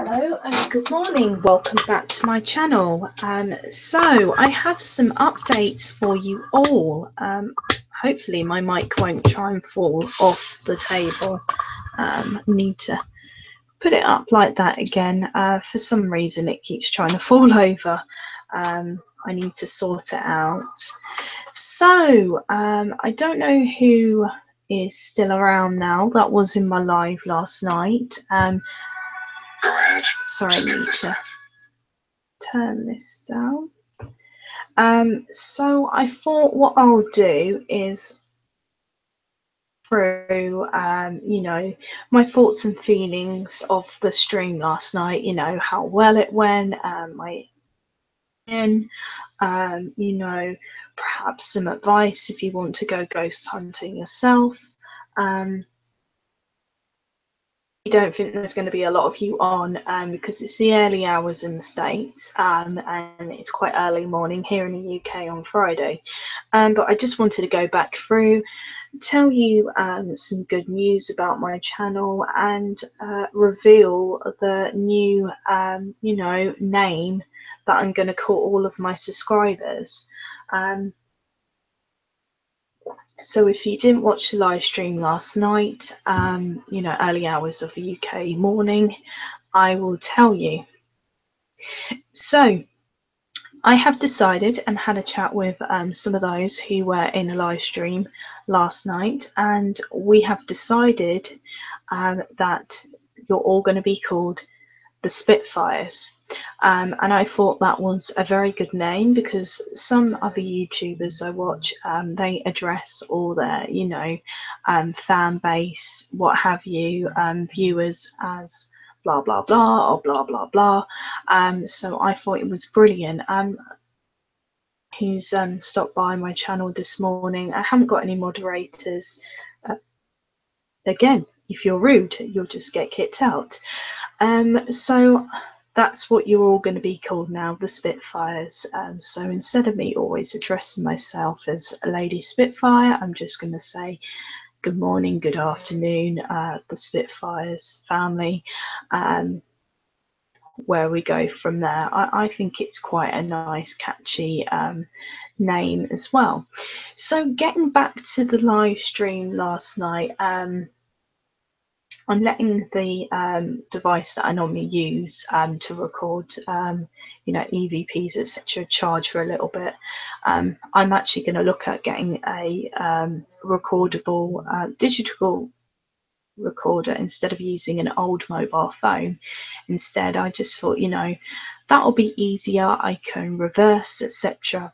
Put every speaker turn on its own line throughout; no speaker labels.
Hello and good morning. Welcome back to my channel. So I have some updates for you all. Hopefully my mic won't try and fall off the table. Need to put it up like that again. For some reason it keeps trying to fall over. I need to sort it out. So I don't know who is still around now. That was in my live last night.
Go ahead.
Sorry, I need to turn this down. So I thought what I'll do is through my thoughts and feelings of the stream last night, how well it went, perhaps some advice if you want to go ghost hunting yourself. I don't think there's going to be a lot of you on because it's the early hours in the States and it's quite early morning here in the UK on Friday. But I just wanted to go back through, tell you some good news about my channel and reveal the new, name that I'm going to call all of my subscribers. So if you didn't watch the live stream last night, early hours of the UK morning, I will tell you. So I have decided and had a chat with some of those who were in a live stream last night, and we have decided that you're all going to be called the Spitfires. And I thought that was a very good name because some other YouTubers I watch, they address all their, fan base, what have you, viewers as blah, blah, blah, or blah, blah, blah. So I thought it was brilliant. Who's stopped by my channel this morning. I haven't got any moderators. Again, if you're rude, you'll just get kicked out. So that's what you're all going to be called now, the Spitfires. So instead of me always addressing myself as a Lady Spitfire, I'm just going to say good morning, good afternoon, the Spitfires family, where we go from there. I think it's quite a nice, catchy name as well. So getting back to the live stream last night, I'm letting the device that I normally use to record, EVPs, etc., charge for a little bit. I'm actually going to look at getting a recordable digital recorder instead of using an old mobile phone. Instead, I just thought, that'll be easier. I can reverse, etc.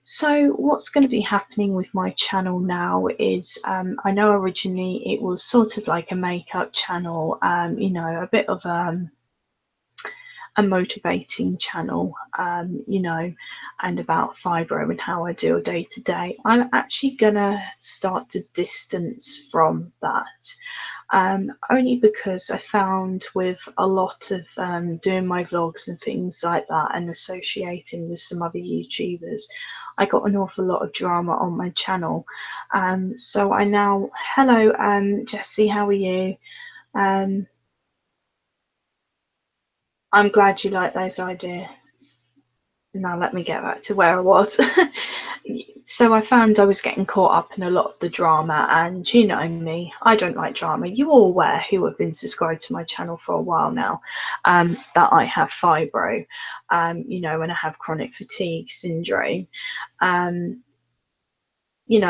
So what's going to be happening with my channel now is I know originally it was sort of like a makeup channel, a bit of a motivating channel, and about fibro and how I deal day to day. I'm actually gonna start to distance from that, only because I found with a lot of doing my vlogs and things like that and associating with some other YouTubers, I got an awful lot of drama on my channel. So I now, hello Jessie, how are you? I'm glad you like those ideas. Now let me get back to where I was. So I found I was getting caught up in a lot of the drama, and you know me, I don't like drama. You all aware who have been subscribed to my channel for a while now, that I have fibro, and I have chronic fatigue syndrome.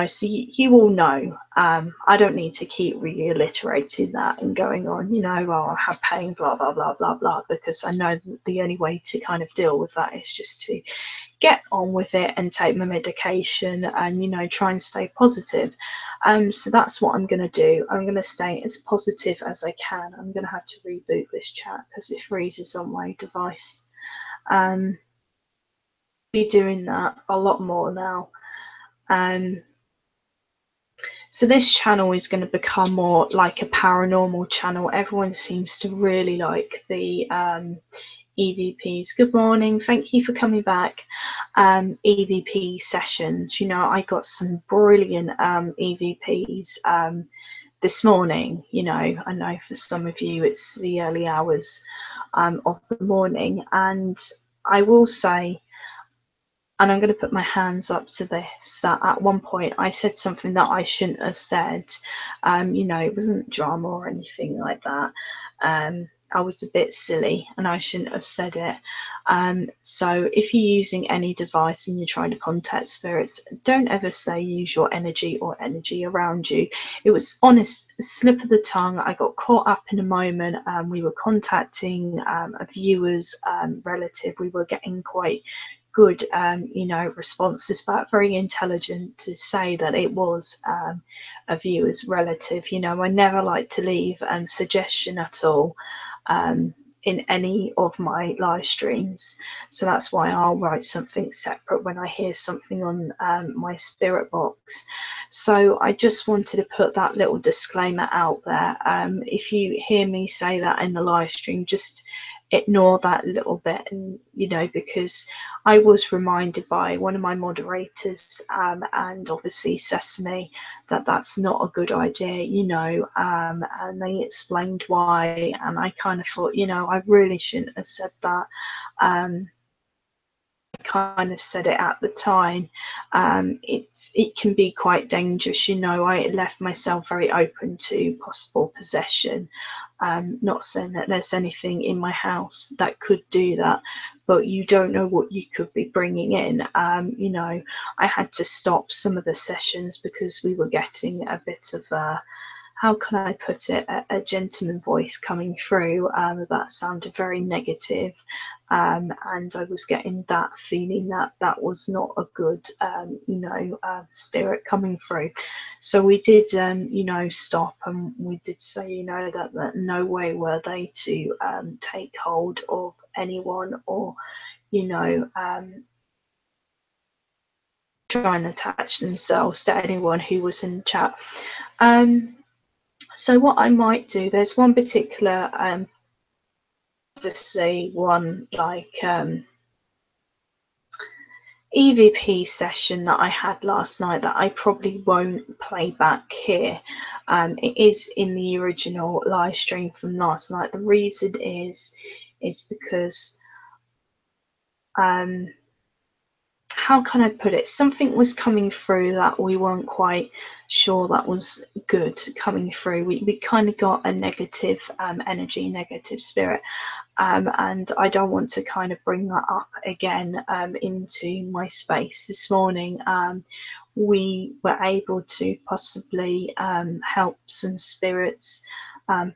So you all know, I don't need to keep reiterating that and going on, I have pain, blah, blah, blah, blah, blah, because I know the only way to kind of deal with that is just to get on with it and take my medication and, try and stay positive. So that's what I'm going to do. I'm going to stay as positive as I can. I'm going to have to reboot this chat because it freezes on my device. Be doing that a lot more now. So this channel is going to become more like a paranormal channel. Everyone seems to really like the EVPs. Good morning, thank you for coming back. EVP sessions. I got some brilliant EVPs this morning. I know for some of you it's the early hours of the morning. And I will say, and I'm going to put my hands up to this, that at one point I said something that I shouldn't have said. It wasn't drama or anything like that. I was a bit silly and I shouldn't have said it. So if you're using any device and you're trying to contact spirits, don't ever say use your energy or energy around you. It was honest slip of the tongue. I got caught up in a moment. We were contacting a viewer's relative. We were getting quite good, responses back, very intelligent to say that it was a viewer's relative. I never like to leave suggestion at all in any of my live streams. So that's why I'll write something separate when I hear something on my spirit box. So I just wanted to put that little disclaimer out there. If you hear me say that in the live stream, just ignore that little bit, and because I was reminded by one of my moderators and obviously Sesame that that's not a good idea, and they explained why, and I kind of thought, I really shouldn't have said that. Kind of said it at the time. It can be quite dangerous. I left myself very open to possible possession. Not saying that there's anything in my house that could do that, but you don't know what you could be bringing in. I had to stop some of the sessions because we were getting a bit of how can I put it, a gentleman voice coming through that sounded very negative. And I was getting that feeling that was not a good, spirit coming through. So we did, stop, and we did say, that no way were they to take hold of anyone or, try and attach themselves to anyone who was in the chat. So what I might do, there's one particular, obviously one like EVP session that I had last night that I probably won't play back here. It is in the original live stream from last night. The reason is because how can I put it? Something was coming through that we weren't quite sure that was good coming through. We kind of got a negative energy, negative spirit. And I don't want to kind of bring that up again into my space this morning. We were able to possibly help some spirits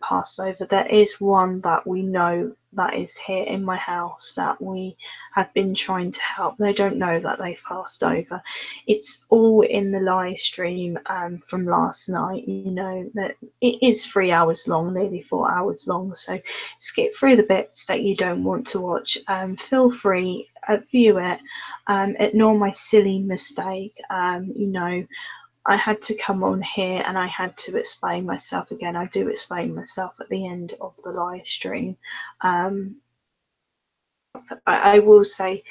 pass over. There is one that we know that is here in my house that we have been trying to help. They don't know that they've passed over. It's all in the live stream from last night. That it is 3 hours long, nearly 4 hours long. So skip through the bits that you don't want to watch. Feel free, view it. Ignore my silly mistake. I had to come on here and I had to explain myself again. I do explain myself at the end of the live stream. I will say,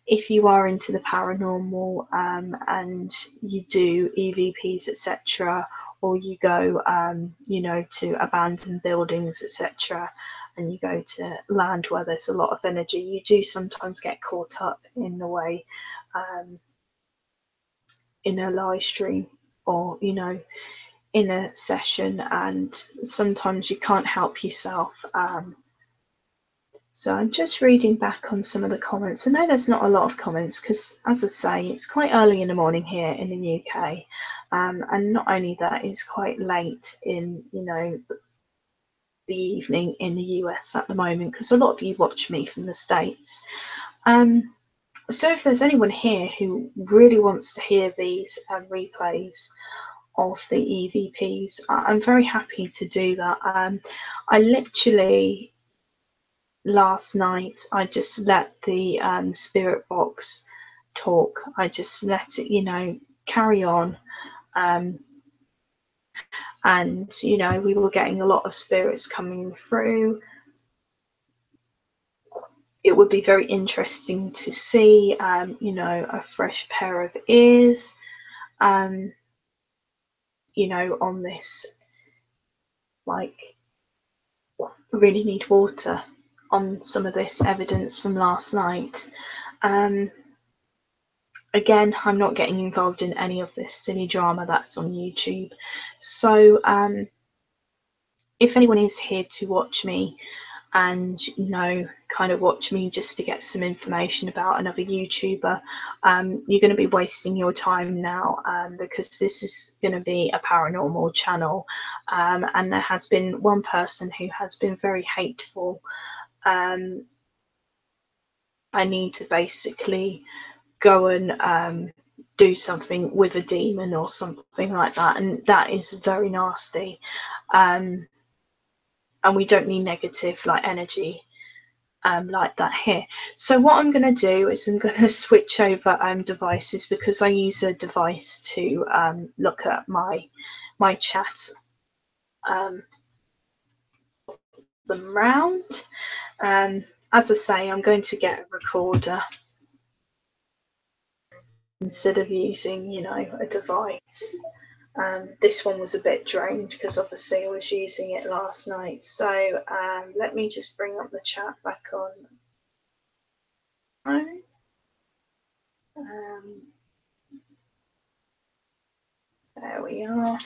if you are into the paranormal and you do EVPs, etc., or you go, to abandoned buildings, etc., and you go to land where there's a lot of energy, you do sometimes get caught up in the way in a live stream or, in a session, and sometimes you can't help yourself. So I'm just reading back on some of the comments. I know there's not a lot of comments because, as I say, it's quite early in the morning here in the UK, and not only that, it's quite late in the evening in the US at the moment because a lot of you watch me from the States. So if there's anyone here who really wants to hear these replays of the EVPs, I'm very happy to do that. I literally last night I just let the spirit box talk. I just let it, carry on. And we were getting a lot of spirits coming through. It would be very interesting to see, a fresh pair of ears, on this, like, really need water on some of this evidence from last night. Again, I'm not getting involved in any of this silly drama that's on YouTube. So if anyone is here to watch me and kind of watch me just to get some information about another YouTuber, you're going to be wasting your time now, because this is going to be a paranormal channel, and there has been one person who has been very hateful. I need to basically go and do something with a demon or something like that, and that is very nasty. And we don't need negative energy like that here. So what I'm going to do is I'm going to switch over devices, because I use a device to look at my chat, them round. As I say, I'm going to get a recorder instead of using a device. This one was a bit drained because obviously I was using it last night. So let me just bring up the chat back on. There we are.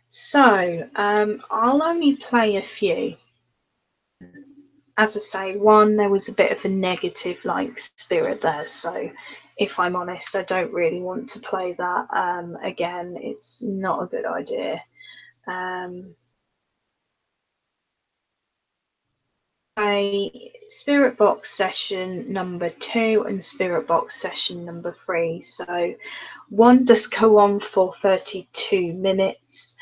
So I'll only play a few. As I say, one, there was a bit of a negative spirit there, so if I'm honest, I don't really want to play that again. It's not a good idea. Spirit box session number 2 and spirit box session number 3. So one does go on for 32 minutes.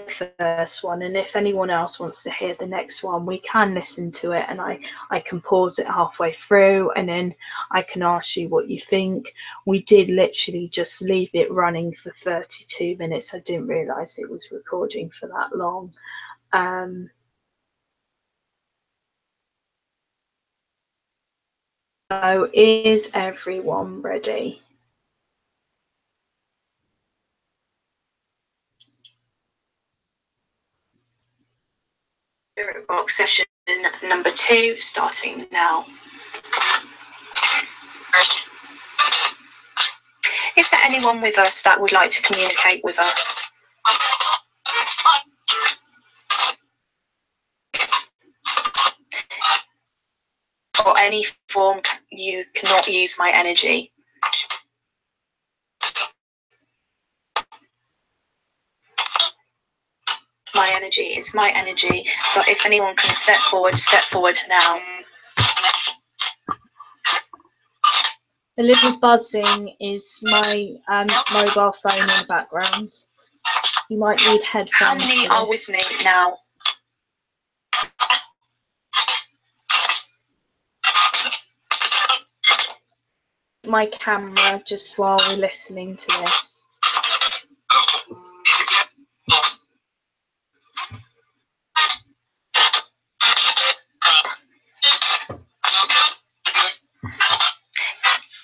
The first one, and if anyone else wants to hear the next one, we can listen to it, and I can pause it halfway through, and then I can ask you what you think. We did literally just leave it running for 32 minutes. I didn't realize it was recording for that long. So is everyone ready? Spirit box session number 2 starting now. Is there anyone with us that would like to communicate with us? Or any form, you cannot use my energy. My energy is my energy, but if anyone can step forward now. The little buzzing is my mobile phone in the background. You might need headphones. How many are with me now? My camera just while we're listening to this.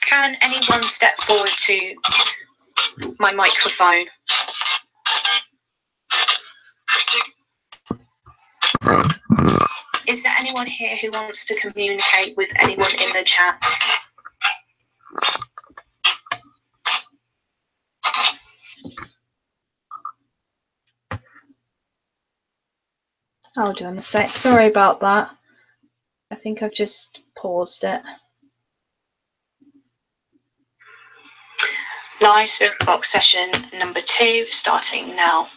Can anyone step forward to my microphone? Is there anyone here who wants to communicate with anyone in the chat? Hold on a sec. Sorry about that. I think I've just paused it. Live spirit box session number 2 starting now.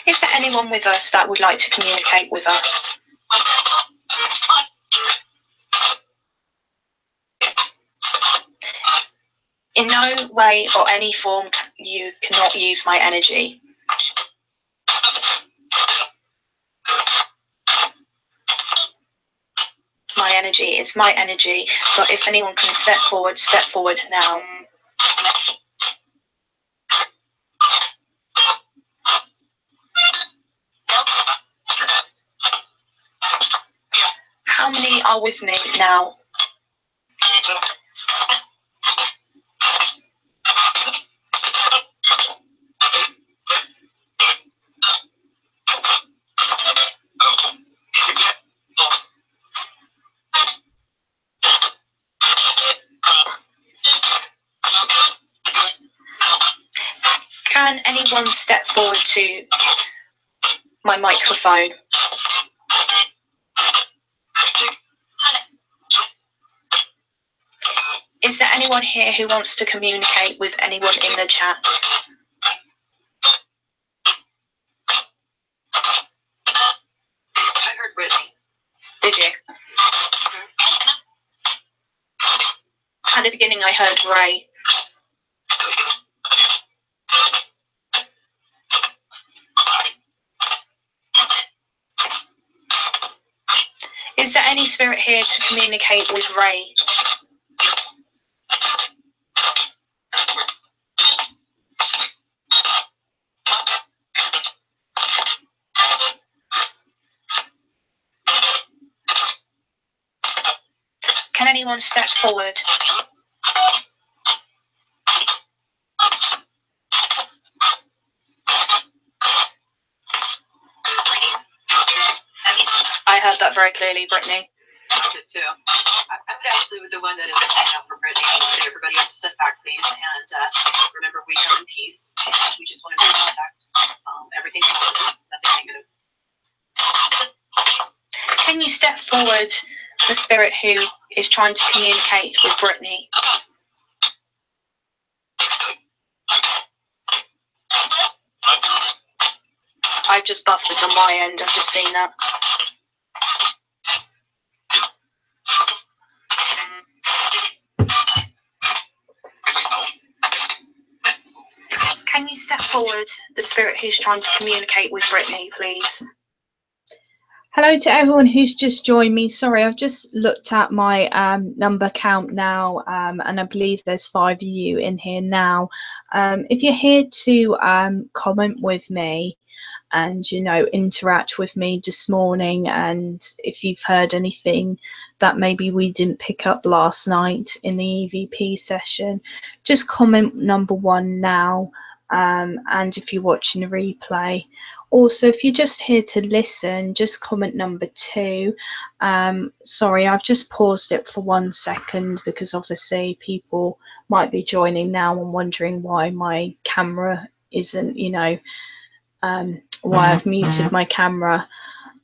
Is there anyone with us that would like to communicate with us? In no way or any form, you cannot use my energy. My energy is my energy, but if anyone can step forward now. How many are with me now? Can anyone step forward to my microphone? Is there anyone here who wants to communicate with anyone in the chat?
I heard Brittany.
Did you? At the beginning I heard Ray. Is there any spirit here to communicate with Ray? Can anyone step forward? I heard that very clearly, Brittany.
I did too. I would actually be the one that is standing up for Brittany. Get everybody else to step back, please. And remember, we come in peace. We just want to make contact. Everything's positive, nothing negative.
Can you step forward, the spirit who is trying to communicate with Brittany? I've just buffered on my end, I've just seen that. Can you step forward, the spirit who's trying to communicate with Brittany, please? Hello to everyone who's just joined me. Sorry, I've just looked at my number count now, and I believe there's 5 of you in here now. If you're here to comment with me and, you know, interact with me this morning, and if you've heard anything that maybe we didn't pick up last night in the EVP session, just comment number 1 now. And if you're watching a replay, also if you're just here to listen, just comment number 2. Sorry, I've just paused it for 1 second because obviously people might be joining now and wondering why my camera isn't, you know, why I've muted my camera.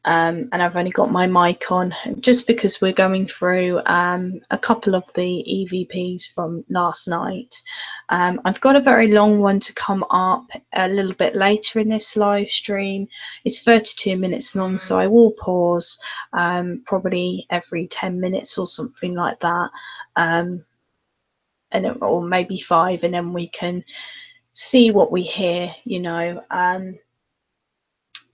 And I've only got my mic on, just because we're going through a couple of the EVPs from last night. I've got a very long one to come up a little bit later in this live stream. It's 32 minutes long, so I will pause probably every 10 minutes or something like that, or maybe 5, and then we can see what we hear, you know.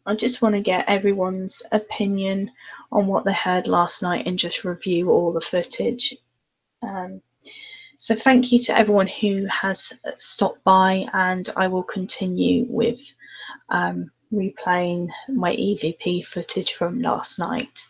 I just want to get everyone's opinion on what they heard last night and just review all the footage. So thank you to everyone who has stopped by, and I will continue with replaying my EVP footage from last night.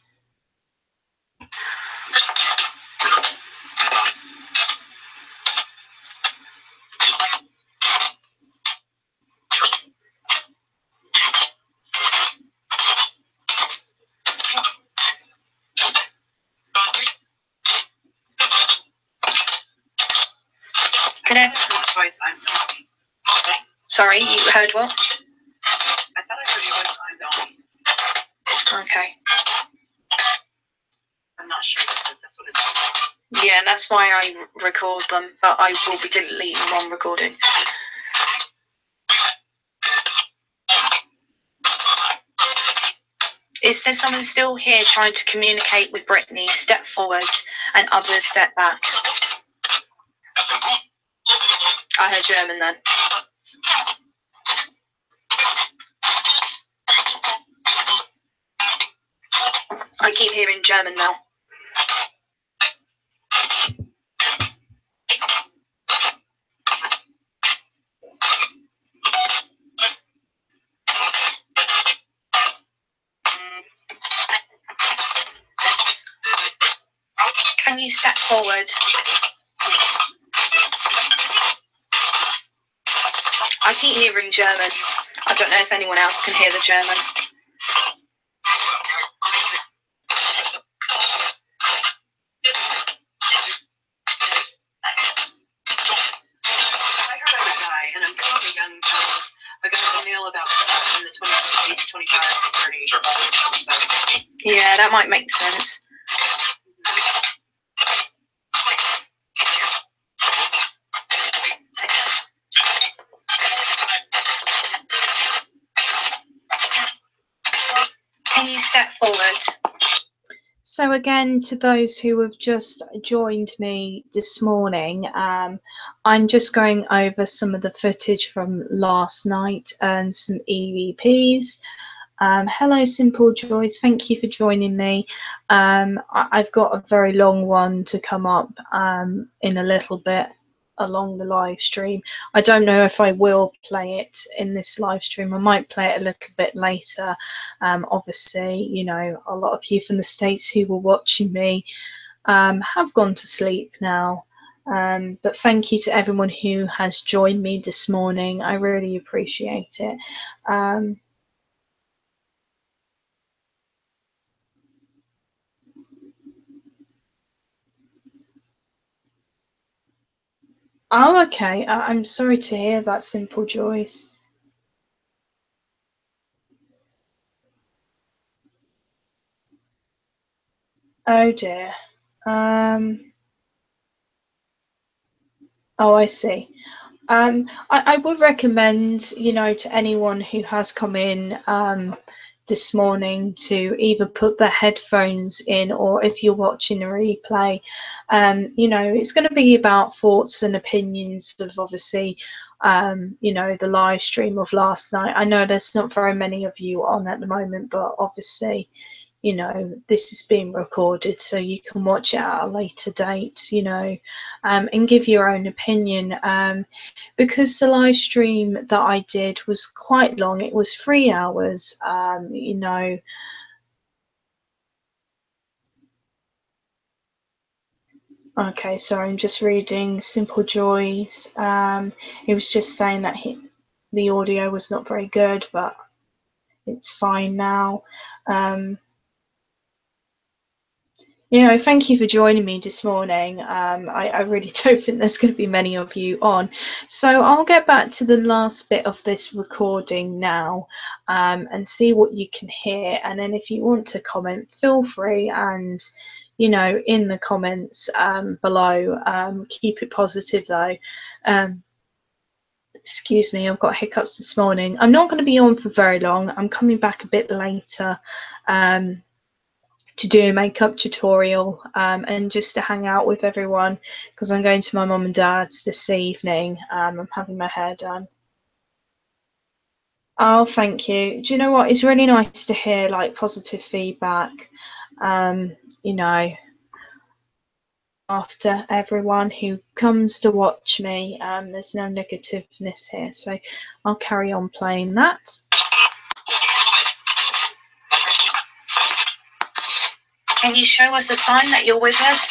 Sorry, you heard what?
I thought I heard you was I'm going.
Okay.
I'm not sure that's what it's.
Yeah, that's why I record them, but I will be deleting them on recording. Is there someone still here trying to communicate with Brittany? Step forward and others step back. I heard German then. I keep hearing German now. Can you step forward? I keep hearing German. I don't know if anyone else can hear the German.
I heard I'm a guy, and I'm kind of a young guy.
Yeah, that might make sense. Can you step forward? So again, to those who have just joined me this morning, I'm just going over some of the footage from last night and some EVPs. Hello, Simple Joys. Thank you for joining me. I've got a very long one to come up in a little bit along the live stream. I don't know if I will play it in this live stream. I might play it a little bit later. Obviously, you know, a lot of you from the States who were watching me have gone to sleep now. But thank you to everyone who has joined me this morning. I really appreciate it. Oh, okay. I'm sorry to hear that, Simple Joyce. Oh dear. Oh, I see. I would recommend, you know, to anyone who has come in this morning to either put their headphones in, or if you're watching a replay, you know, it's going to be about thoughts and opinions of obviously, you know, the live stream of last night. I know there's not very many of you on at the moment, but obviously, you know, this is being recorded so you can watch it at a later date, you know, and give your own opinion. Because the live stream that I did was quite long, it was 3 hours, you know. Okay, sorry, I'm just reading Simple Joys. He was just saying that the audio was not very good, but it's fine now. You know, thank you for joining me this morning. I really don't think there's going to be many of you on. So I'll get back to the last bit of this recording now and see what you can hear. And then if you want to comment, feel free. And, you know, in the comments below, keep it positive though. Excuse me, I've got hiccups this morning. I'm not going to be on for very long. I'm coming back a bit later. To do a makeup tutorial and just to hang out with everyone because I'm going to my mum and dad's this evening. I'm having my hair done. Oh, thank you. Do you know what? It's really nice to hear like positive feedback. You know, after everyone who comes to watch me, there's no negativeness here. So I'll carry on playing that. Can you show us a sign that you're with us?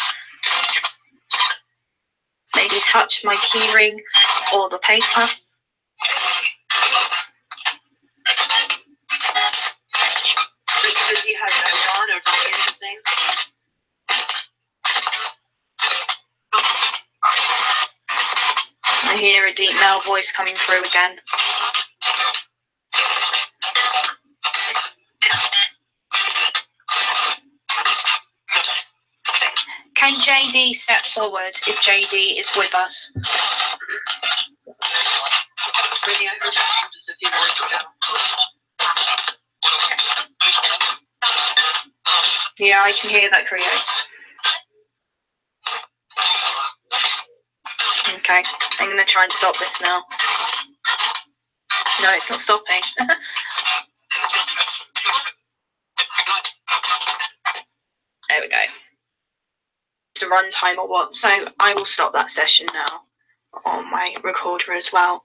Maybe touch my keyring or the paper.
Does he have that on or talking his name?
I hear a deep male voice coming through again. Can JD step forward if JD is with us?
Brittany, I heard that just a few minutes ago.
Yeah, I can hear that, Creo. Okay, I'm going to try and stop this now. No, it's not stopping. There we go. It's a runtime or what? So I will stop that session now on my recorder as well.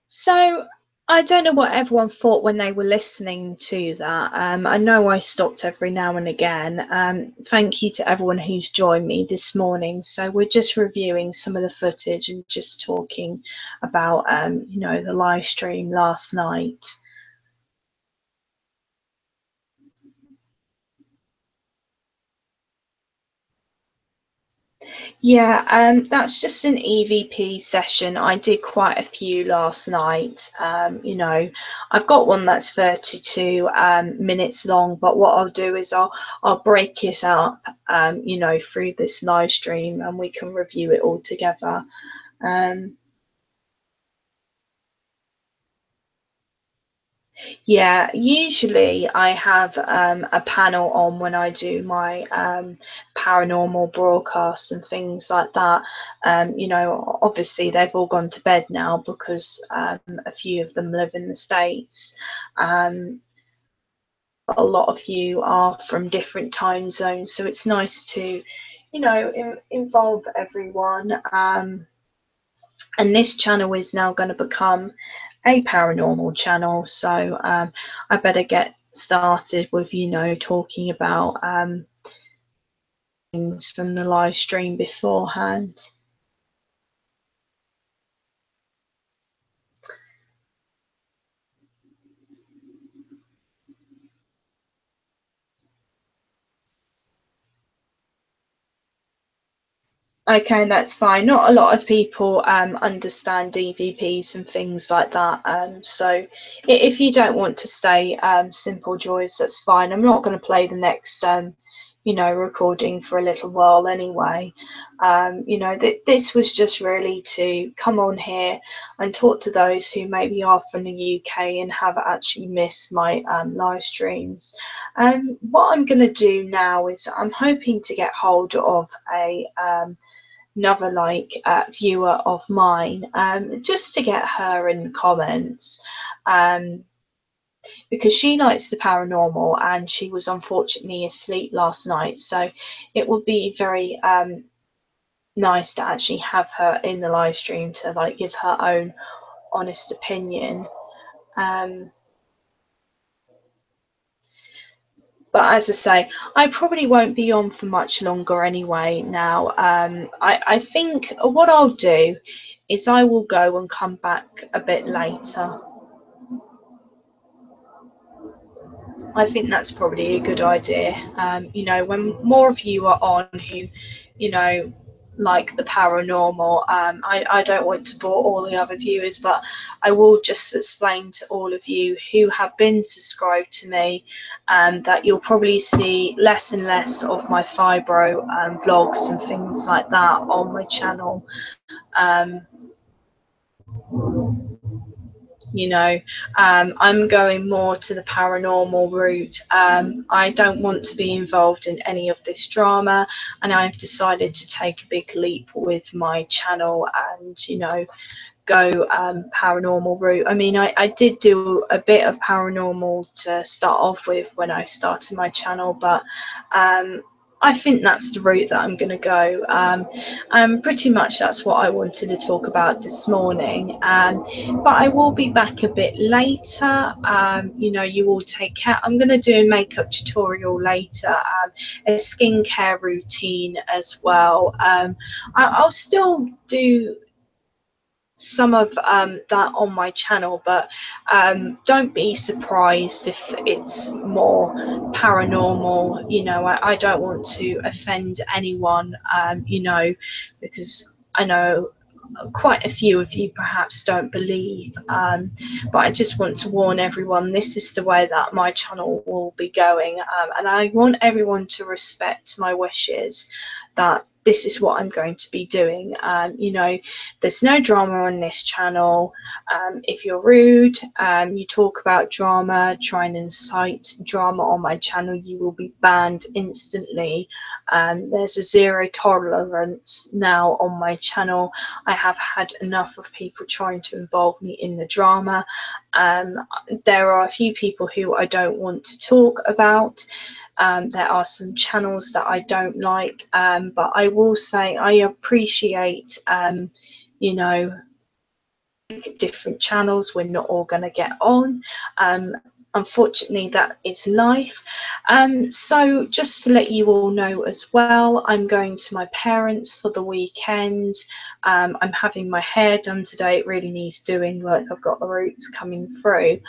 So I don't know what everyone thought when they were listening to that. I know I stopped every now and again. Thank you to everyone who's joined me this morning. So we're just reviewing some of the footage and just talking about, you know, the live stream last night. Yeah, that's just an EVP session. I did quite a few last night. I've got one that's 32 minutes long, but what I'll do is I'll break it up, through this live stream, and we can review it all together. Um, Yeah, usually I have a panel on when I do my paranormal broadcasts and things like that. Obviously they've all gone to bed now because a few of them live in the States. Um, a lot of you are from different time zones, so it's nice to, involve everyone. And this channel is now going to become a paranormal channel, so I better get started with talking about things from the live stream beforehand. Okay, that's fine. Not a lot of people understand DVPs and things like that. So if you don't want to stay simple joys, that's fine. I'm not going to play the next, recording for a little while anyway. This was just really to come on here and talk to those who maybe are from the UK and have actually missed my live streams. What I'm going to do now is I'm hoping to get hold of another viewer of mine, just to get her in the comments, because she likes the paranormal and she was unfortunately asleep last night, so it would be very nice to actually have her in the live stream to give her own honest opinion. But as I say, I probably won't be on for much longer anyway now. I think what I'll do is I will go and come back a bit later. I think that's probably a good idea. When more of you are on who, like the paranormal, I don't want to bore all the other viewers, but I will just explain to all of you who have been subscribed to me that you'll probably see less and less of my fibro vlogs and things like that on my channel. Um, I'm going more to the paranormal route. I don't want to be involved in any of this drama, and I've decided to take a big leap with my channel and go paranormal route. I mean, I did do a bit of paranormal to start off with when I started my channel, but I think that's the route that I'm going to go. Pretty much that's what I wanted to talk about this morning. But I will be back a bit later. You all take care. I'm going to do a makeup tutorial later, a skincare routine as well. I'll still do some of that on my channel, but don't be surprised if it's more paranormal. I don't want to offend anyone, because I know quite a few of you perhaps don't believe, but I just want to warn everyone, this is the way that my channel will be going, and I want everyone to respect my wishes, that this is what I'm going to be doing. There's no drama on this channel. If you're rude, you talk about drama, try and incite drama on my channel, you will be banned instantly. There's a zero tolerance now on my channel. I have had enough of people trying to involve me in the drama. There are a few people who I don't want to talk about. There are some channels that I don't like, but I will say I appreciate, different channels. We're not all going to get on. unfortunately, that is life. So just to let you all know as well, I'm going to my parents for the weekend. I'm having my hair done today. It really needs doing, like I've got the roots coming through.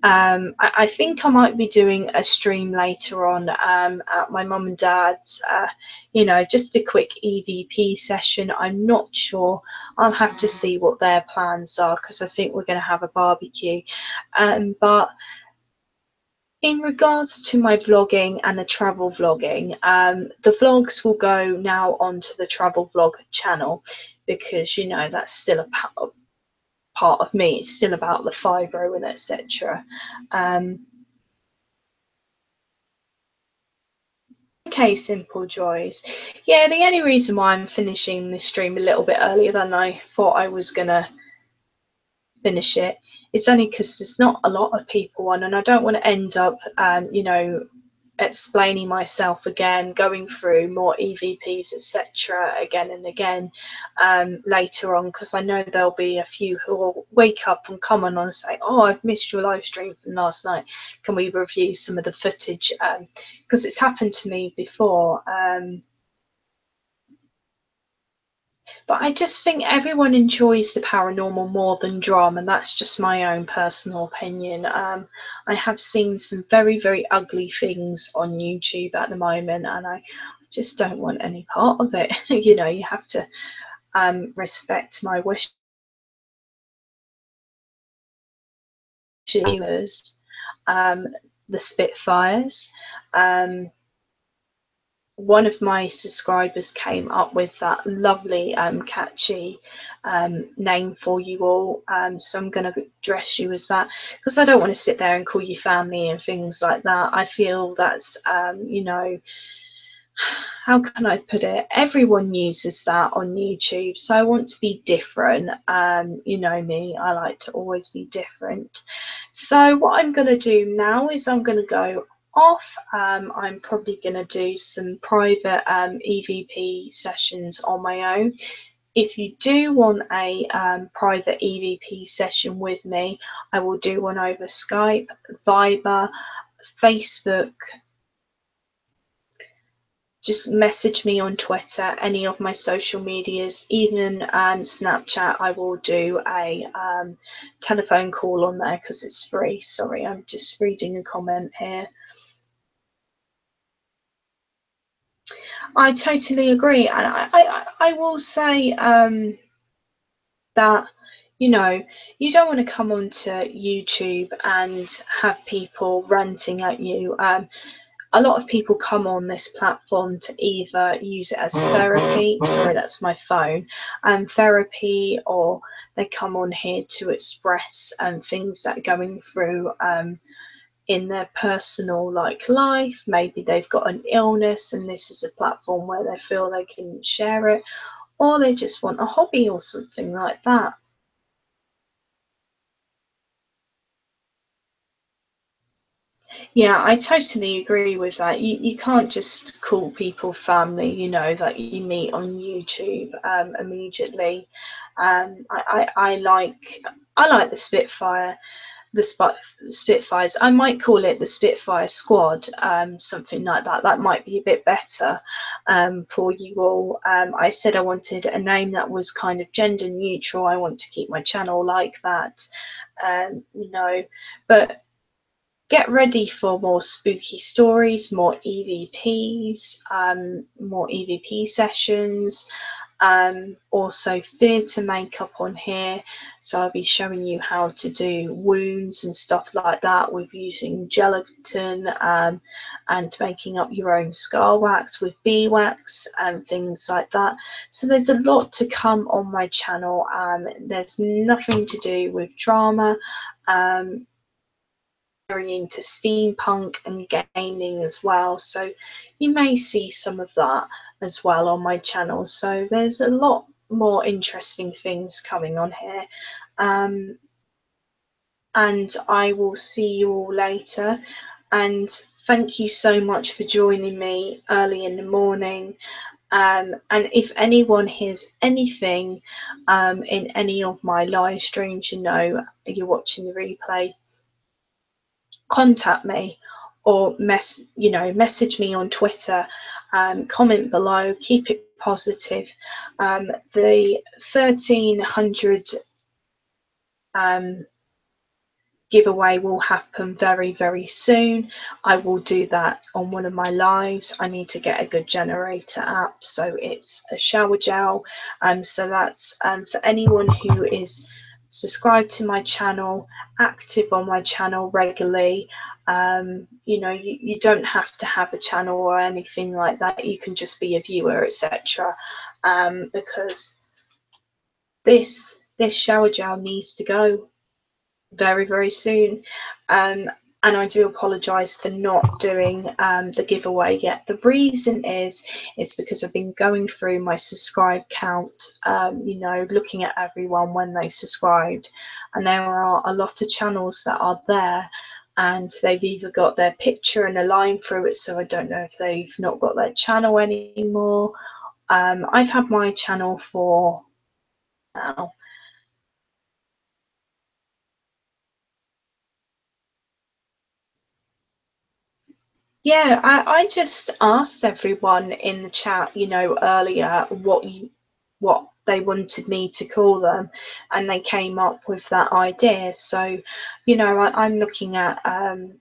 I think I might be doing a stream later on at my mum and dad's, just a quick EVP session. I'm not sure. I'll have to see what their plans are, because I think we're going to have a barbecue. But in regards to my vlogging and the travel vlogging, the vlogs will go now onto the travel vlog channel, because that's still a part of me. It's still about the fibro and etc. Okay, Simple Joys. Yeah, the only reason why I'm finishing this stream a little bit earlier than I thought I was gonna finish it, it's only because there's not a lot of people on, and I don't want to end up explaining myself again, going through more EVPs, etc., again and again later on, because I know there'll be a few who will wake up and comment on and say, "Oh, I've missed your live stream from last night. Can we review some of the footage?" Because it's happened to me before. But I just think everyone enjoys the paranormal more than drama. That's just my own personal opinion. I have seen some very, very ugly things on YouTube at the moment, and I just don't want any part of it. You have to respect my wishes. The Spitfires. One of my subscribers came up with that lovely catchy name for you all, so I'm going to address you as that, because I don't want to sit there and call you family and things like that. I feel that's how can I put it, everyone uses that on YouTube, so I want to be different. You know me, I like to always be different. So what I'm going to do now is I'm going to go off. I'm probably going to do some private EVP sessions on my own. If you do want a private EVP session with me, I will do one over Skype, Viber, Facebook. Just message me on Twitter, any of my social medias, even Snapchat. I will do a telephone call on there because it's free. Sorry, I'm just reading a comment here. I totally agree, and I will say that you don't want to come onto YouTube and have people ranting at you. A lot of people come on this platform to either use it as therapy, sorry, that's my phone, therapy, or they come on here to express things that are going through in their personal life. Maybe they've got an illness and this is a platform where they feel they can share it, or they just want a hobby or something like that. Yeah, I totally agree with that. You can't just call people family, that you meet on YouTube immediately. I like the Spitfire, Spitfires. I might call it the Spitfire Squad, something like that. That might be a bit better for you all. I said I wanted a name that was kind of gender neutral. I want to keep my channel like that, but get ready for more spooky stories, more EVPs, more EVP sessions, also theatre makeup on here. So I'll be showing you how to do wounds and stuff like that with using gelatin, and making up your own scar wax with beeswax and things like that. So there's a lot to come on my channel. There's nothing to do with drama. Very into steampunk and gaming as well, so you may see some of that as well on my channel. So there's a lot more interesting things coming on here, and I will see you all later. And thank you so much for joining me early in the morning. And if anyone hears anything in any of my live streams, you're watching the replay, contact me or message me on Twitter, comment below, keep it positive. The 1300 giveaway will happen very, very soon. I will do that on one of my lives. I need to get a good generator app, so it's a shower gel. So that's for anyone who is subscribed to my channel, active on my channel regularly. You don't have to have a channel or anything like that. You can just be a viewer, etc. Because this shower gel needs to go very, very soon. And I do apologise for not doing the giveaway yet. The reason is it's because I've been going through my subscribe count, looking at everyone when they subscribed, and there are a lot of channels that are there and they've either got their picture and a line through it, so I don't know if they've not got their channel anymore. I've had my channel for now. Yeah, I just asked everyone in the chat, earlier what they wanted me to call them, and they came up with that idea. So, I'm looking at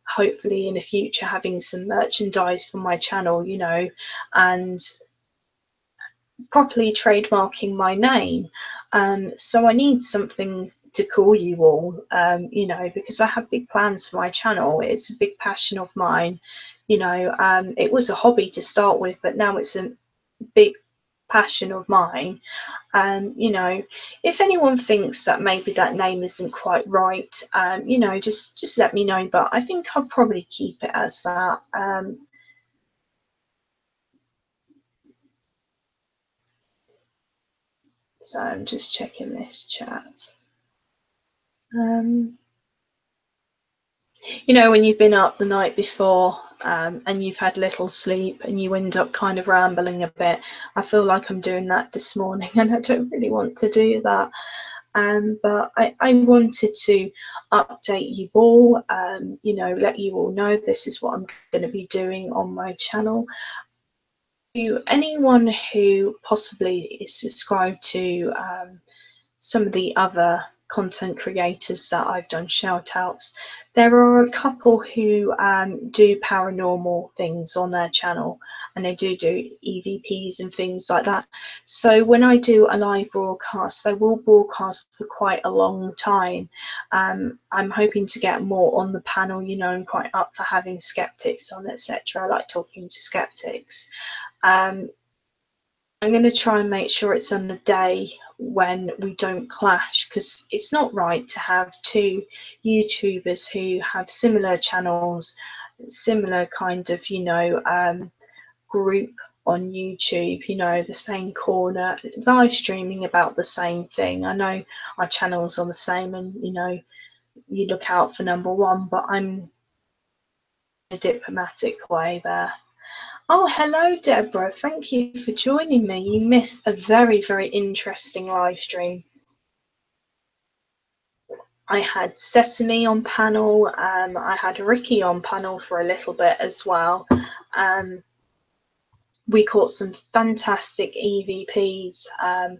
hopefully in the future having some merchandise for my channel, and properly trademarking my name. So I need something to call you all, because I have big plans for my channel. It's a big passion of mine. It was a hobby to start with, but now it's a big passion of mine. And if anyone thinks that maybe that name isn't quite right, just let me know. But I think I'll probably keep it as that. So I'm just checking this chat. When you've been up the night before and you've had little sleep and you end up kind of rambling a bit, I feel like I'm doing that this morning, and I don't really want to do that. But I wanted to update you all, let you all know this is what I'm going to be doing on my channel. To anyone who possibly is subscribed to some of the other content creators that I've done shout outs, there are a couple who do paranormal things on their channel, and they do EVPs and things like that. So when I do a live broadcast, they will broadcast for quite a long time. I'm hoping to get more on the panel, and quite up for having skeptics on, etc. I like talking to skeptics. I'm going to try and make sure it's on a day when we don't clash, because it's not right to have two YouTubers who have similar channels, similar kind of, group on YouTube, the same corner, live streaming about the same thing. I know our channels are the same, and, you look out for number one, but I'm in a diplomatic way there. Oh, hello, Deborah. Thank you for joining me. You missed a very, very interesting live stream. I had Sesame on panel. I had Ricky on panel for a little bit as well. We caught some fantastic EVPs. How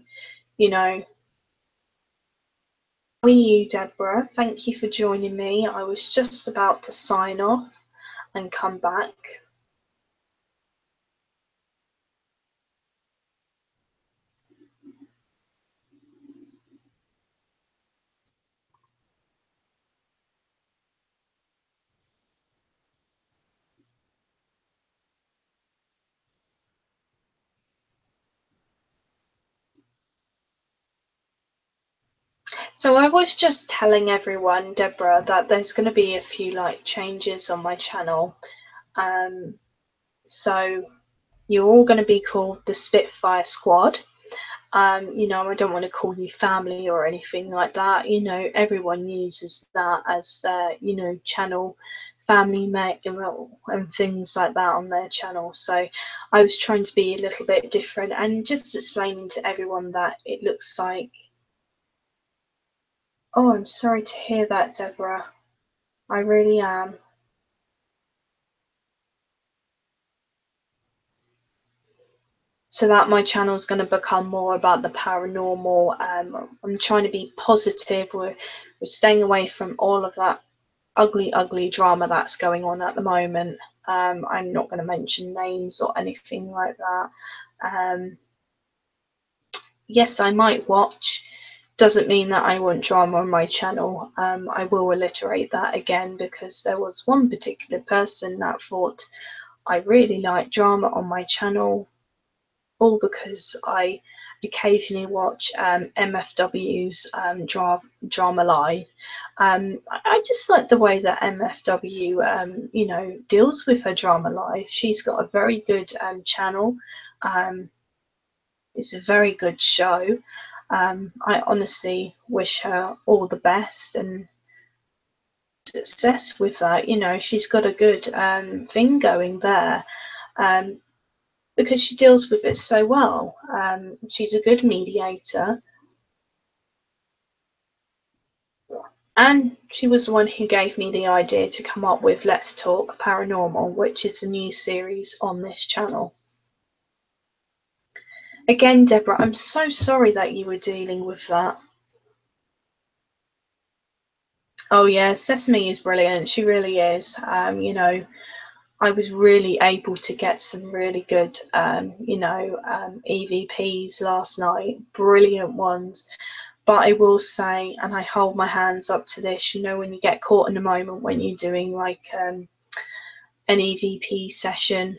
are you, Deborah? Thank you for joining me. I was just about to sign off and come back. So I was just telling everyone, Deborah, that there's going to be a few changes on my channel. So you're all going to be called the Spitfire Squad. I don't want to call you family or anything like that. Everyone uses that as their, channel family mate and things like that on their channel. So I was trying to be a little bit different and just explaining to everyone that it looks like. Oh, I'm sorry to hear that, Deborah. I really am. so that my channel is going to become more about the paranormal. I'm trying to be positive. We're staying away from all of that ugly drama that's going on at the moment. I'm not going to mention names or anything like that. Yes, I might watch. Doesn't mean that I want drama on my channel. I will reiterate that again, because there was one particular person that thought I really like drama on my channel, all because I occasionally watch MFW's drama live. I just like the way that MFW, deals with her drama live. She's got a very good channel. It's a very good show. I honestly wish her all the best and success with that. She's got a good thing going there. Because she deals with it so well. She's a good mediator. And she was the one who gave me the idea to come up with Let's Talk Paranormal, which is a new series on this channel. Again, Deborah, I'm so sorry that you were dealing with that. Oh yeah, Sesame is brilliant. She really is. I was really able to get some really good, EVPs last night. Brilliant ones. But I will say, and I hold my hands up to this, when you get caught in a moment when you're doing like an EVP session,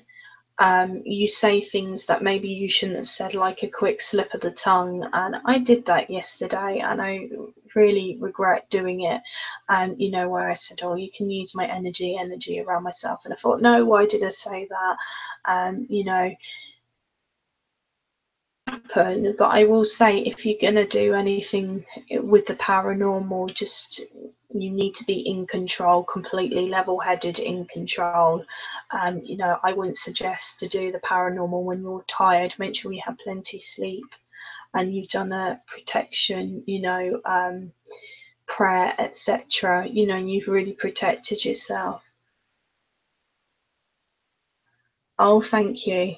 you say things that maybe you shouldn't have said, like a quick slip of the tongue. And I did that yesterday, and I really regret doing it. Where I said, oh, you can use my energy around myself. And I thought, no, why did I say that? But I will say, if you're going to do anything with the paranormal, just you need to be in control, completely level-headed, in control. I wouldn't suggest to do the paranormal when you're tired. Make sure you have plenty sleep and you've done a protection, prayer, etc. And you've really protected yourself. Oh, thank you.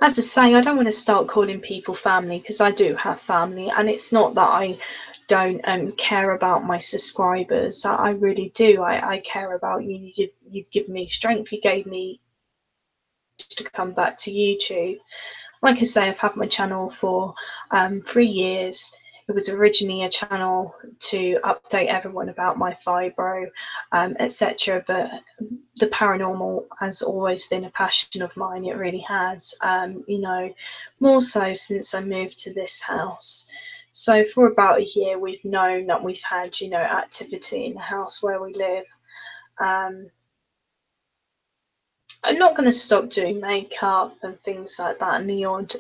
As I say, I don't want to start calling people family, because I do have family, and it's not that I don't care about my subscribers. I really do. I care about you. You've given me strength. You gave me to come back to YouTube. Like I say, I've had my channel for 3 years. It was originally a channel to update everyone about my fibro, etc. But the paranormal has always been a passion of mine. It really has. More so since I moved to this house. So for about a year, we've known that we've had, activity in the house where we live. I'm not going to stop doing makeup and things like that, and the odd,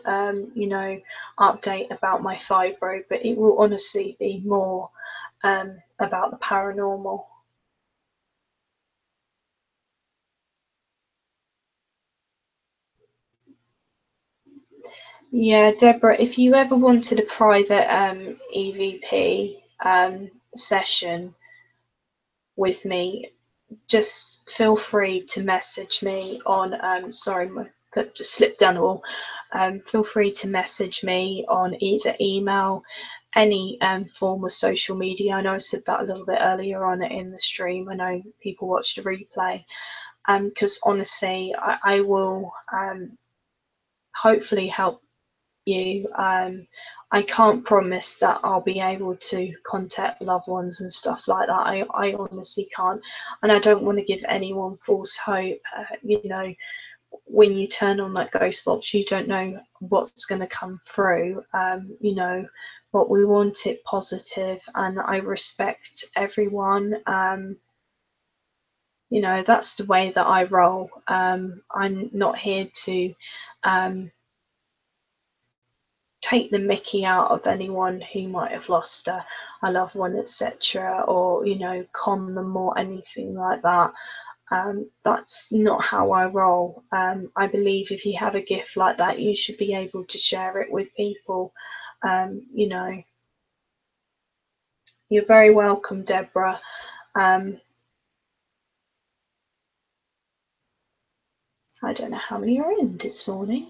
update about my fibro, but it will honestly be more about the paranormal. Yeah, Deborah, if you ever wanted a private EVP session with me, just feel free to message me on, sorry, my foot just slipped down the wall. Feel free to message me on either email, any form of social media. I know I said that a little bit earlier on in the stream. I know people watched the replay. Because honestly, I will hopefully help you. I can't promise that I'll be able to contact loved ones and stuff like that. I honestly can't, and I don't want to give anyone false hope. When you turn on that ghost box, you don't know what's going to come through. But we want it positive, and I respect everyone. That's the way that I roll. I'm not here to take the mickey out of anyone who might have lost a loved one, etc., or con them or anything like that. That's not how I roll. I believe if you have a gift like that, you should be able to share it with people. You're very welcome, Deborah. I don't know how many are in this morning.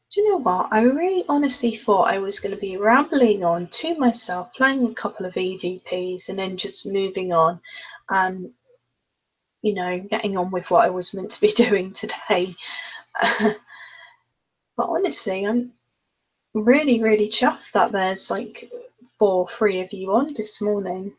Do you know what? I really honestly thought I was going to be rambling on to myself, playing a couple of EVPs, and then just moving on, and getting on with what I was meant to be doing today. But honestly, I'm really, really chuffed that there's like 3 of you on this morning.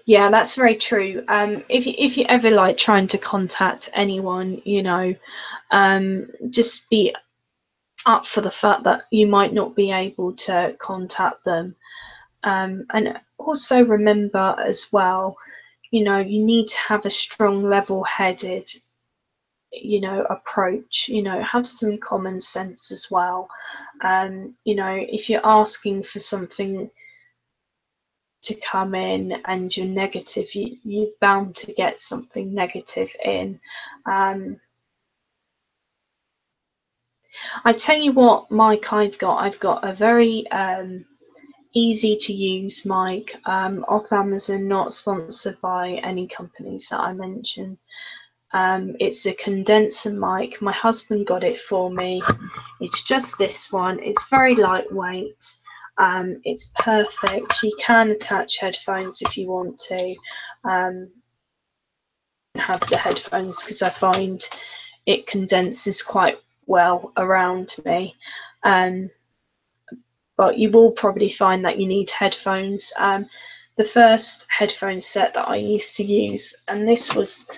Yeah, that's very true. If you ever like trying to contact anyone, just be up for the fact that you might not be able to contact them. And also remember as well, you need to have a strong, level-headed, approach. Have some common sense as well. If you're asking for something to come in and you're negative, you're bound to get something negative in. I tell you what mic I've got. I've got a very easy to use mic off Amazon, not sponsored by any companies that I mention. It's a condenser mic. My husband got it for me. It's just this one. It's very lightweight. It's perfect. You can attach headphones if you want to. Have the headphones because I find it condenses quite well around me. But you will probably find that you need headphones. The first headphone set that I used to use, and this was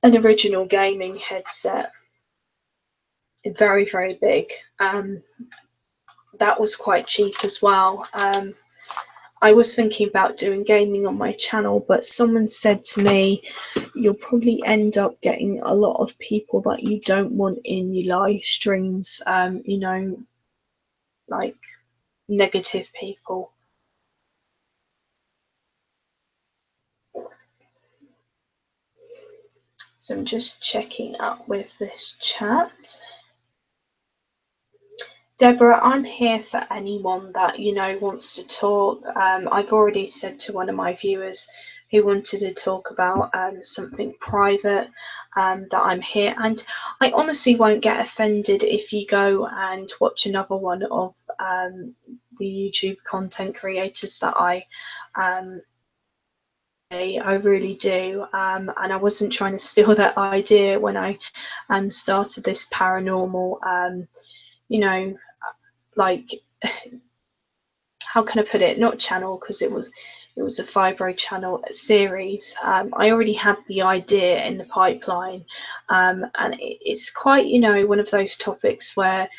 an original gaming headset, very, very big. That was quite cheap as well. I was thinking about doing gaming on my channel, but someone said to me, you'll probably end up getting a lot of people that you don't want in your live streams, like negative people. So I'm just checking up with this chat. Deborah, I'm here for anyone that, wants to talk. I've already said to one of my viewers who wanted to talk about something private that I'm here. And I honestly won't get offended if you go and watch another one of the YouTube content creators that I really do. And I wasn't trying to steal that idea when I started this paranormal, like, how can I put it? Not channel, because it was a fibro channel series. I already had the idea in the pipeline, and it's quite, one of those topics where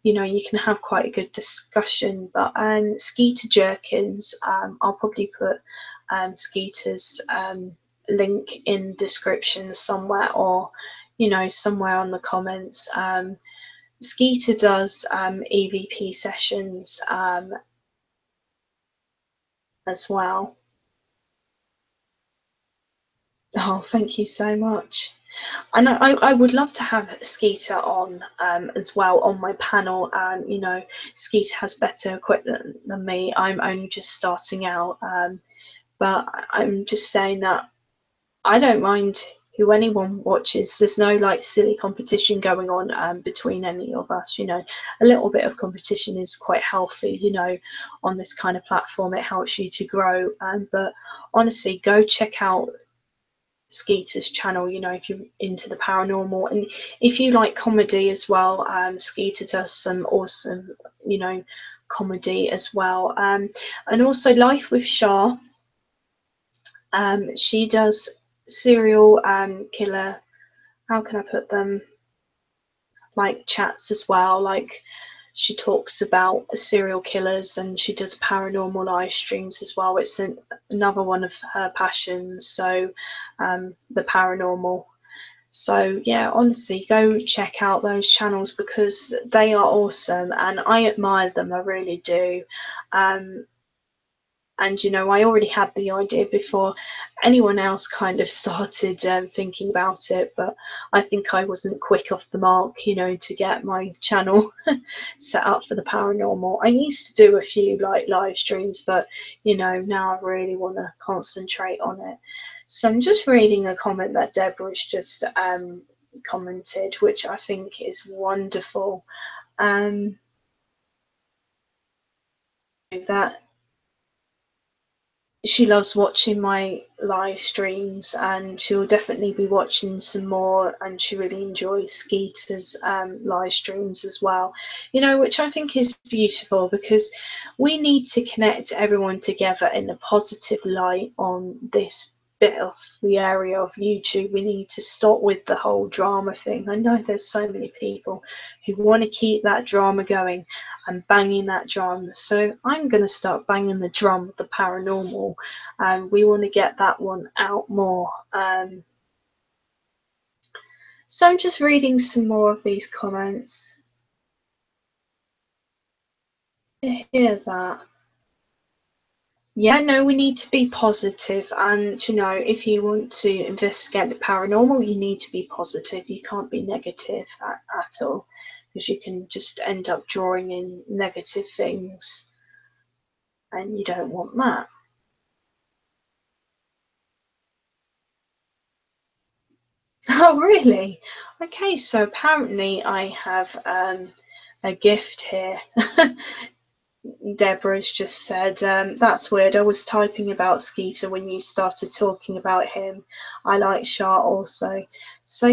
you can have quite a good discussion. But Skeeter Jerkins, I'll probably put Skeeter's link in description somewhere, or somewhere on the comments. Skeeter does EVP sessions as well. Oh, thank you so much. And I would love to have Skeeter on as well on my panel. Skeeter has better equipment than me. I'm only just starting out, but I'm just saying that I don't mind who anyone watches. There's no like silly competition going on between any of us. A little bit of competition is quite healthy. On this kind of platform, it helps you to grow. But honestly, go check out Skeeter's channel, if you're into the paranormal, and if you like comedy as well. Skeeter does some awesome, comedy as well. And also Life with Shah. She does serial killer, how can I put them, like chats as well. Like, she talks about serial killers, and she does paranormal live streams as well. It's another one of her passions. So the paranormal. So yeah, honestly, go check out those channels because they are awesome and I admire them. I really do. And And I already had the idea before anyone else kind of started thinking about it, but I think I wasn't quick off the mark, to get my channel set up for the paranormal. I used to do a few like live streams, but now I really want to concentrate on it. So I'm just reading a comment that Deborah's just commented, which I think is wonderful. That she loves watching my live streams, and she'll definitely be watching some more, and she really enjoys Skeeter's live streams as well, which I think is beautiful, because we need to connect everyone together in a positive light on this bit of the area of YouTube. We need to stop with the whole drama thing. I know there's so many people who want to keep that drama going and banging that drum. So I'm going to start banging the drum of the paranormal. We want to get that one out more. So I'm just reading some more of these comments. To hear that. Yeah, no, we need to be positive, and if you want to investigate the paranormal, you need to be positive. You can't be negative at all, because you can just end up drawing in negative things, and you don't want that. Oh, really? Okay, so apparently I have a gift here. Deborah's just said, that's weird. I was typing about Skeeter when you started talking about him. I like Shah also. So,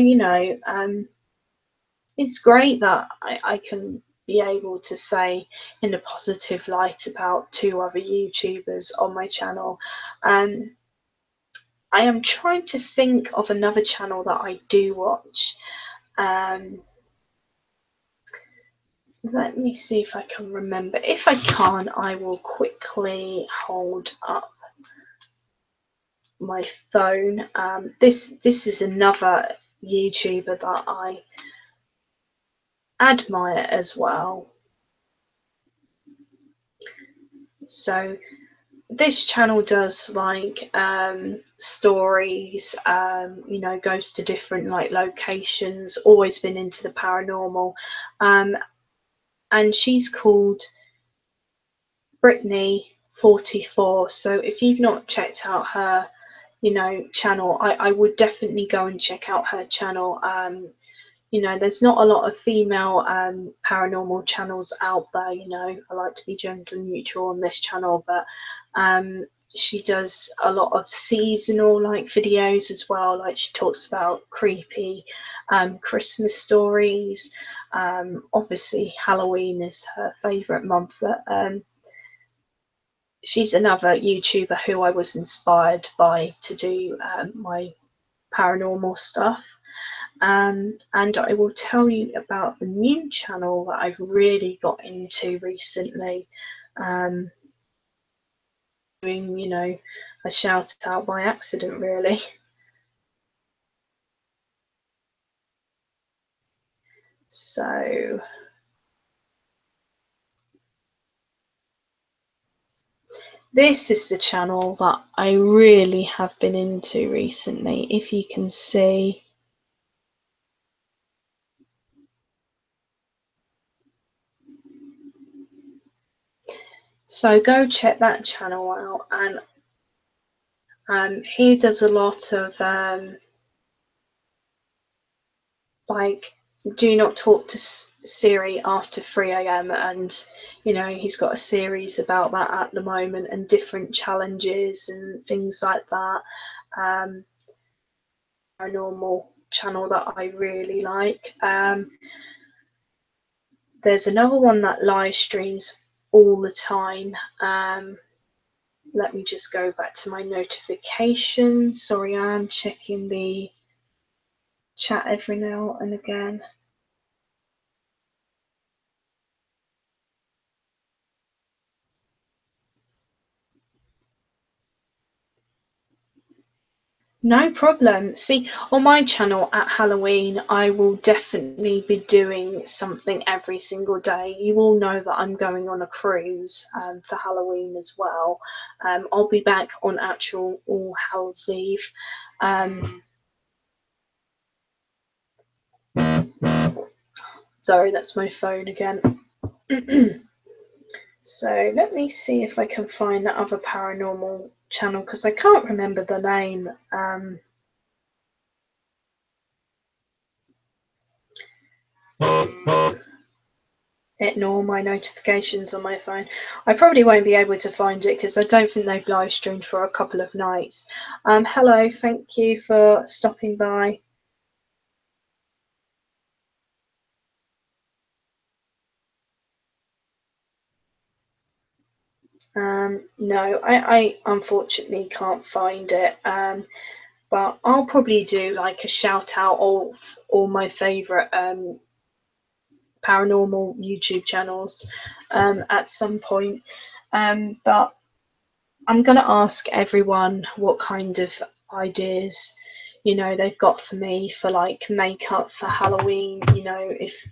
it's great that I can be able to say in a positive light about two other YouTubers on my channel. I am trying to think of another channel that I do watch. Let me see if I can remember. If I can't, I will quickly hold up my phone. This is another YouTuber that I admire as well. So this channel does like stories, goes to different like locations, always been into the paranormal, and she's called Brittany 44. So if you've not checked out her channel, I would definitely go and check out her channel. There's not a lot of female paranormal channels out there. I like to be gender neutral on this channel, but she does a lot of seasonal like videos as well. Like she talks about creepy Christmas stories. Obviously Halloween is her favorite month, but she's another YouTuber who I was inspired by to do my paranormal stuff. And I will tell you about the new channel that I've really got into recently. Doing, a shout out by accident, really. So this is the channel that I really have been into recently, if you can see. So go check that channel out, and he does a lot of like do not talk to Siri after 3 a.m. and he's got a series about that at the moment, and different challenges and things like that. Paranormal channel that I really like. There's another one that live streams all the time. Let me just go back to my notifications. Sorry, I'm checking the chat every now and again. No problem. See, on my channel at Halloween, I will definitely be doing something every single day. You all know that I'm going on a cruise for Halloween as well. I'll be back on actual All Hallows Eve. Sorry, that's my phone again. So let me see if I can find that other paranormal channel because I can't remember the name. Ignore my notifications on my phone. I probably won't be able to find it because I don't think they've live streamed for a couple of nights. Hello, thank you for stopping by. No, I unfortunately can't find it. But I'll probably do like a shout out of all my favourite paranormal YouTube channels at some point. But I'm going to ask everyone what kind of ideas, they've got for me for like makeup for Halloween, if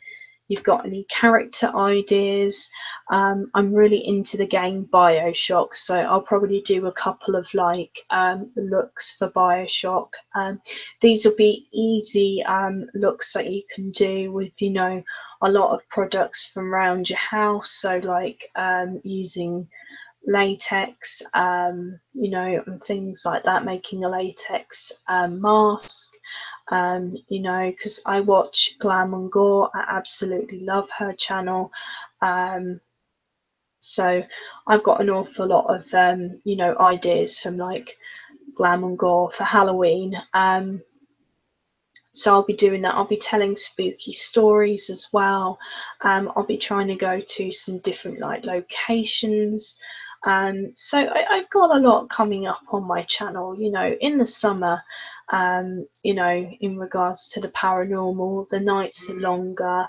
you've got any character ideas. I'm really into the game Bioshock, so I'll probably do a couple of like looks for Bioshock. These will be easy looks that you can do with, a lot of products from around your house. So like using latex, and things like that, making a latex mask, because I watch Glam and Gore. I absolutely love her channel. So I've got an awful lot of, ideas from like Glam and Gore for Halloween. So I'll be doing that. I'll be telling spooky stories as well. I'll be trying to go to some different like locations. So I've got a lot coming up on my channel, in the summer, in regards to the paranormal. The nights are longer.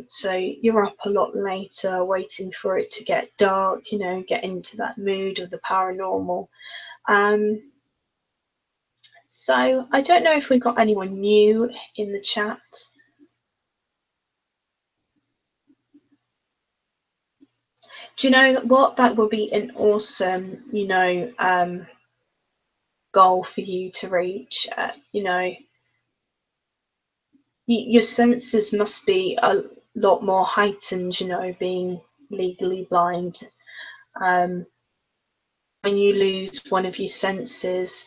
So you're up a lot later waiting for it to get dark, get into that mood of the paranormal. So I don't know if we've got anyone new in the chat. Do you know what? That would be an awesome, goal for you to reach. Your senses must be a lot more heightened, being legally blind. When you lose one of your senses,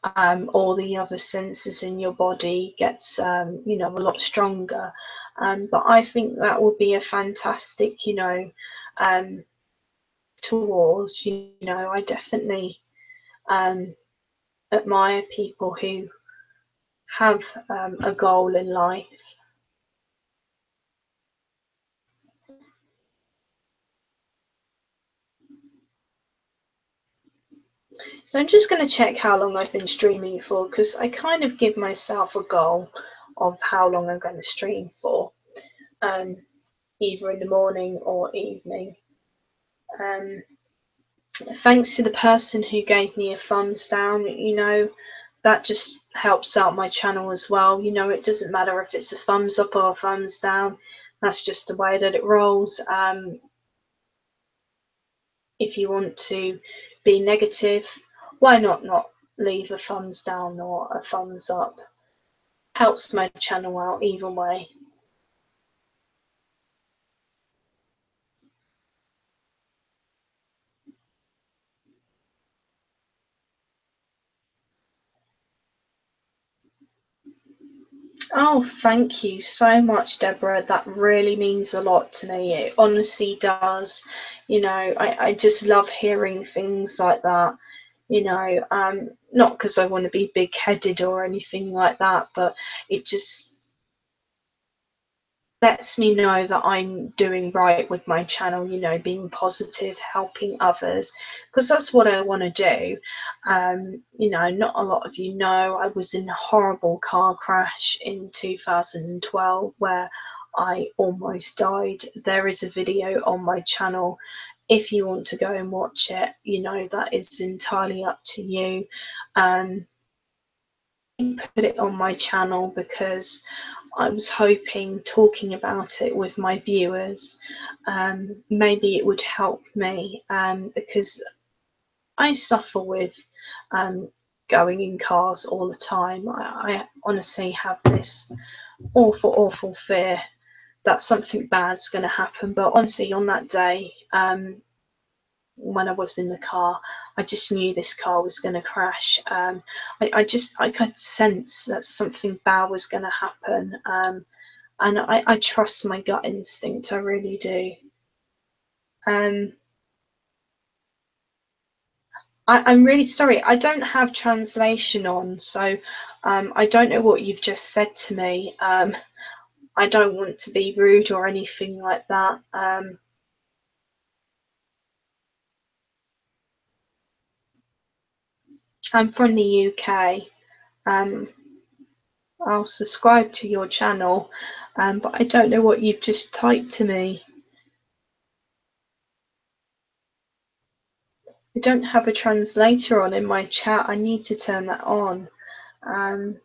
all the other senses in your body gets, a lot stronger. But I think that would be a fantastic, towards, I definitely admire people who have a goal in life. So I'm just going to check how long I've been streaming for, because I kind of give myself a goal of how long I'm going to stream for, either in the morning or evening. Thanks to the person who gave me a thumbs down, that just helps out my channel as well. It doesn't matter if it's a thumbs up or a thumbs down. That's just the way that it rolls. If you want to be negative, why not leave a thumbs down or a thumbs up? Helps my channel out either way. Oh, thank you so much, Deborah. That really means a lot to me. It honestly does. I just love hearing things like that. Not because I want to be big headed or anything like that, but it just lets me know that I'm doing right with my channel, being positive, helping others, because that's what I want to do. Not a lot of you know, I was in a horrible car crash in 2012 where I almost died. There is a video on my channel. If you want to go and watch it, that is entirely up to you. put it on my channel because I was hoping talking about it with my viewers, maybe it would help me, because I suffer with going in cars all the time. I honestly have this awful, awful fear that something bad's going to happen. But honestly, on that day, when I was in the car, I just knew this car was going to crash. I could sense that something bad was going to happen, and I trust my gut instinct. I really do. Um, I'm really sorry. I don't have translation on, so I don't know what you've just said to me. I don't want to be rude or anything like that. I'm from the UK. Um, I'll subscribe to your channel, but I don't know what you've just typed to me. I don't have a translator on in my chat. I need to turn that on. Um,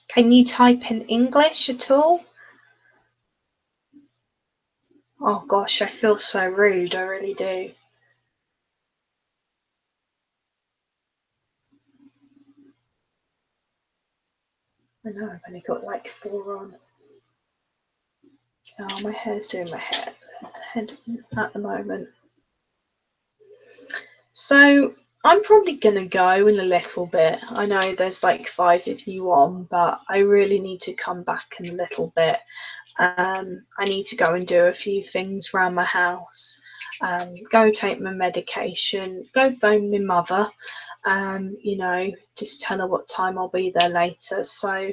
can you type in English at all? Oh gosh, I feel so rude. I really do. I know I've only got like 4 on. Oh, my hair's doing my head at the moment. So I'm probably gonna go in a little bit. I know there's like 5 of you on, but I really need to come back in a little bit. I need to go and do a few things around my house. Go take my medication. Go phone my mother. You know, just tell her what time I'll be there later. So,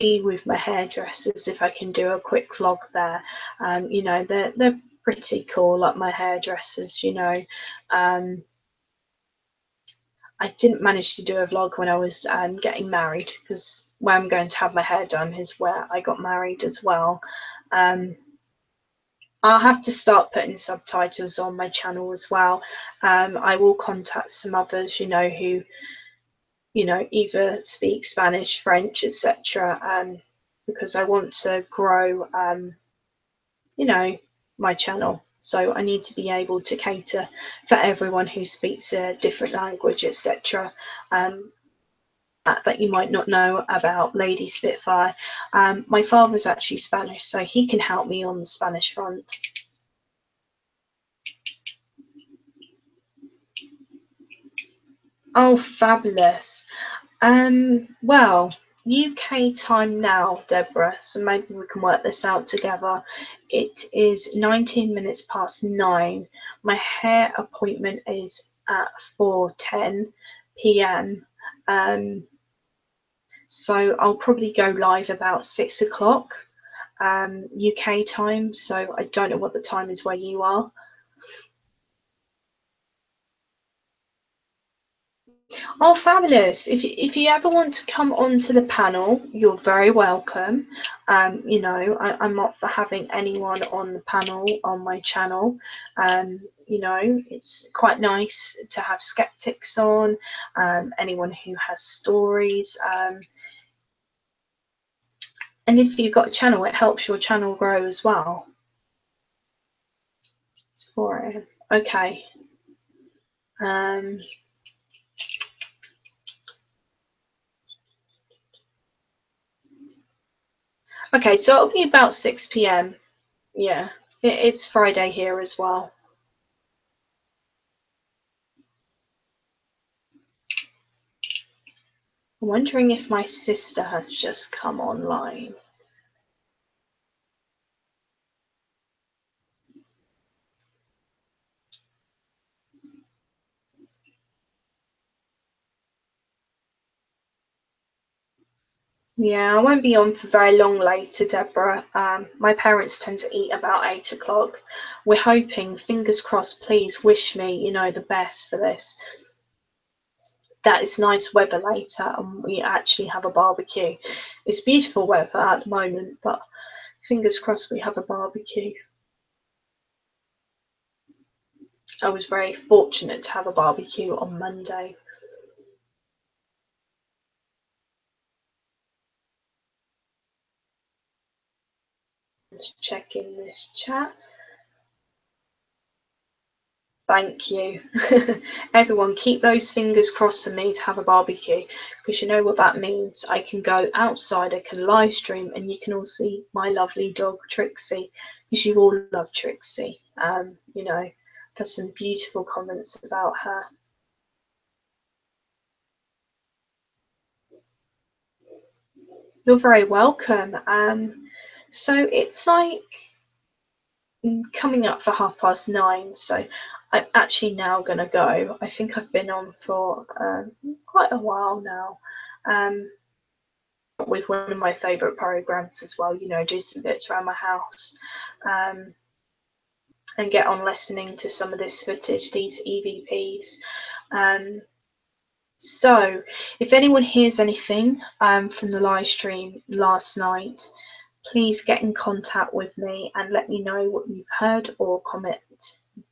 with my hairdressers if I can do a quick vlog there. You know, they're pretty cool, like my hairdressers. You know, I didn't manage to do a vlog when I was getting married because where I'm going to have my hair done is where I got married as well. I'll have to start putting subtitles on my channel as well. I will contact some others, you know, who, you know, either speak Spanish, French, etc. Because I want to grow, you know, my channel. So I need to be able to cater for everyone who speaks a different language, etc. That you might not know about Lady Spitfire. My father's actually Spanish, so he can help me on the Spanish front. Oh, fabulous. Well, UK time now, Deborah, so maybe we can work this out together. It is 19 minutes past 9. My hair appointment is at 4:10 p.m. So I'll probably go live about 6 o'clock UK time. So I don't know what the time is where you are. Oh, fabulous. If you ever want to come onto the panel, you're very welcome. You know, I'm up for having anyone on the panel on my channel. You know, it's quite nice to have skeptics on, anyone who has stories. And if you've got a channel, it helps your channel grow as well. It's 4 a.m. Okay. Okay, so it'll be about 6 p.m. Yeah, it's Friday here as well. I'm wondering if my sister has just come online. Yeah, I won't be on for very long later, Deborah. My parents tend to eat about 8 o'clock. We're hoping, fingers crossed, please wish me, you know, the best for this. That it's nice weather later and we actually have a barbecue. It's beautiful weather at the moment, but fingers crossed we have a barbecue. I was very fortunate to have a barbecue on Monday. Just check in this chat. Thank you. Everyone, keep those fingers crossed for me to have a barbecue, because you know what that means. I can go outside, I can live stream, and you can all see my lovely dog Trixie, because you all love Trixie. You know, there's some beautiful comments about her. You're very welcome. So it's like coming up for 9:30, so I'm actually now going to go. I think I've been on for quite a while now, with one of my favourite programs as well, you know, do some bits around my house, and get on listening to some of this footage, these EVPs. So if anyone hears anything from the live stream last night, please get in contact with me and let me know what you've heard, or comment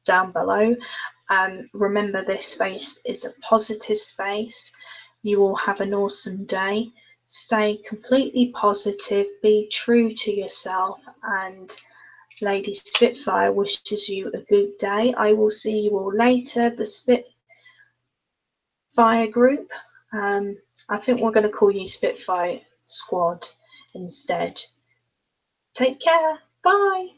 down below. Remember, this space is a positive space. You all have an awesome day. Stay completely positive, be true to yourself, and Lady Spitfire wishes you a good day. I will see you all later. The Spitfire group, I think we're going to call you Spitfire Squad instead. Take care. Bye.